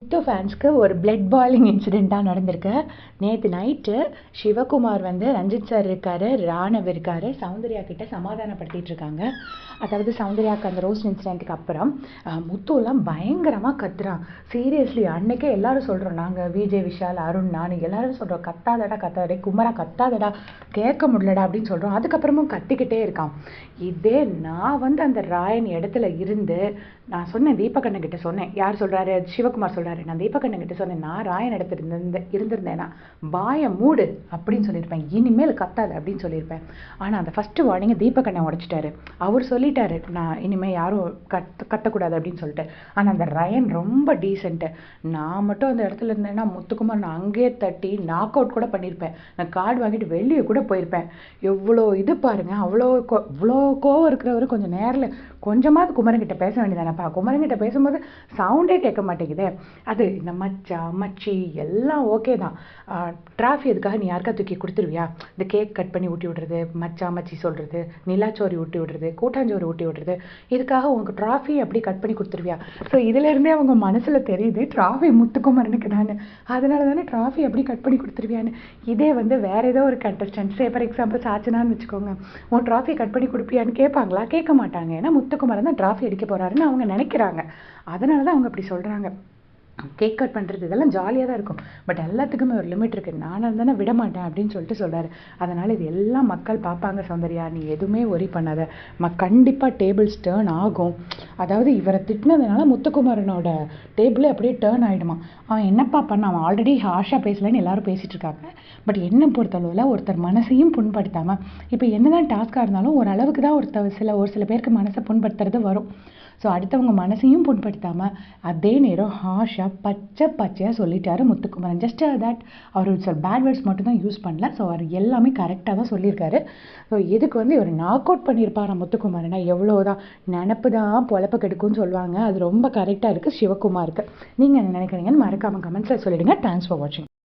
முத்து ஃபேன்ஸ்க்கு ஒரு blood boiling இன்சிடெண்ட்டாக நடந்திருக்கு. நேற்று நைட்டு சிவகுமார் ரஞ்சித் சார் இருக்கார், ராணவ் இருக்கார், சௌந்தர்யா கிட்ட சமாதானப்படுத்திட்டு இருக்காங்க. அதாவது சௌந்தர்யாவுக்கு அந்த ரோஸ்ட் இன்சிடெண்ட்டுக்கு அப்புறம் முத்துலாம் பயங்கரமாக கத்துறான். சீரியஸ்லி அன்னைக்கே எல்லாரும் சொல்கிறோம், நாங்கள் விஜய், விஷால், அருண், நான் எல்லாரும் சொல்கிறோம், கத்தாதடா குமரா கத்தாதடா, கேட்க முடியலடா அப்படின்னு சொல்கிறோம். அதுக்கப்புறமும் கத்திக்கிட்டே இருக்கான். இதே நான் அந்த ராயன் இடத்துல இருந்து நான் சொன்னேன், தீபகண்ணன் கிட்ட சொன்னேன். யார் சொல்கிறாரு? சிவகுமார் சொல்கிறாரு. நான் தீபகண்ணன் கிட்ட சொன்னேன், நான் ராயன் இடத்துல இருந்திருந்தேன்னா பாய மூடு அப்படின்னு சொல்லியிருப்பேன், இனிமேல் கத்தாது அப்படின்னு சொல்லியிருப்பேன். ஆனால் அந்த ஃபஸ்ட்டு வார்னிங்கை தீபகண்ணன் உடைச்சிட்டாரு. அவர் சொல்லிட்டாரு, நான் இனிமேல் யாரும் கத்தக்கூடாது அப்படின்னு சொல்லிட்டு. ஆனால் அந்த ராயன் ரொம்ப டீசென்ட்டு. நான் மட்டும் அந்த இடத்துல இருந்தேன்னா முத்துக்குமார் நான் அங்கேயே தட்டி நாக் அவுட் கூட பண்ணியிருப்பேன். நான் கார்டு வாங்கிட்டு வெளியே கூட போயிருப்பேன். எவ்வளோ இது பாருங்க, அவ்வளோ கோவம் இருக்கிறவரு கொஞ்சம் நேரில் கொஞ்சமாவது குமரன்கிட்ட பேச வேண்டியதானப்பா. குமரன்கிட்ட பேசும்போது சவுண்டே கேட்க மாட்டேங்குது. அது இந்த மச்சா மச்சி எல்லாம் ஓகே தான். டிராஃபி எதுக்காக நீ யாருக்கா தூக்கி கொடுத்துருவியா? இந்த கேக் கட் பண்ணி ஊட்டி விடுறது, மச்சா மச்சி சொல்கிறது, நிலாச்சோரி ஊட்டி விடுறது, கூட்டாஞ்சோறு ஊட்டி விடுறது, இதுக்காக உங்கள் டிராஃபி அப்படி கட் பண்ணி கொடுத்துருவியா? ஸோ இதுலேருந்தே அவங்க மனசில் தெரியுது டிராஃபி முத்துக்குமரனுக்கு தானே, அதனால தானே டிராஃபி அப்படி கட் பண்ணி கொடுத்துருவியான்னு. இதே வேற ஏதோ ஒரு கண்டஸ்டன்ட், சே ஃபார் எக்ஸாம்பிள் சாச்சனான்னு வச்சுக்கோங்க, உன் டிராஃபி கட் பண்ணி கொடுப்பியான்னு கேட்பாங்களா? கேட்க மாட்டாங்க. ஏன்னா முத்துக்குமரன் தான் டிராஃபி அடிக்க போகிறாருன்னு அவங்க நினைக்கிறாங்க. அதனால தான் அவங்க அப்படி சொல்கிறாங்க. கேக் கட் பண்ணுறது இதெல்லாம் ஜாலியாக தான் இருக்கும், பட் எல்லாத்துக்குமே ஒரு லிமிட் இருக்குது. நானாக இருந்தானே விட மாட்டேன் அப்படின்னு சொல்லிட்டு சொல்கிறாரு. அதனால் இது எல்லாம் மக்கள் பார்ப்பாங்க. சௌந்தர்யா, நீ எதுவுமே ஒரி பண்ணாத. கண்டிப்பாக டேபிள்ஸ் டேர்ன் ஆகும். அதாவது இவரை திட்டினதுனால முத்துக்குமரனோட டேபிளே அப்படியே டேர்ன் ஆகிடுமா. அவன் என்னப்பா பண்ண, அவன் ஆல்ரெடி ஹார்ஷாக பேசலன்னு எல்லாரும் பேசிகிட்டு இருக்காங்க. பட் என்னை பொறுத்தளவில் ஒருத்தர் மனசையும் புண்படுத்தாமல், இப்போ என்னதான் டாஸ்காக இருந்தாலும் ஒரு அளவுக்கு தான் ஒரு சில பேருக்கு மனசை புண்படுத்துறது வரும். ஸோ அடுத்தவங்க மனசையும் புண்படுத்தாமல் அதே நேரம் ஹாஷாக பச்சையாக சொல்லிட்டாரு முத்துக்குமரன். ஜஸ்ட் தட் அவர் சில பேட் வேர்ட்ஸ் மட்டும் தான் யூஸ் பண்ணல. ஸோ அவர் எல்லாமே கரெக்டாக தான் சொல்லியிருக்காரு. ஸோ இதுக்கு இவர் நாக் அவுட் பண்ணியிருப்பாரா முத்துக்குமரனா? எவ்வளோதான் நினப்பு தான் பொழப்ப கெடுக்கும்னு சொல்லுவாங்க. அது ரொம்ப கரெக்டாக இருக்குது சிவகுமாருக்கு. நீங்கள் என்ன நினைக்கிறீங்கன்னு மறக்காமல் கமெண்ட்ஸில் சொல்லிடுங்க. தேங்க்ஸ் ஃபார் வாட்சிங்.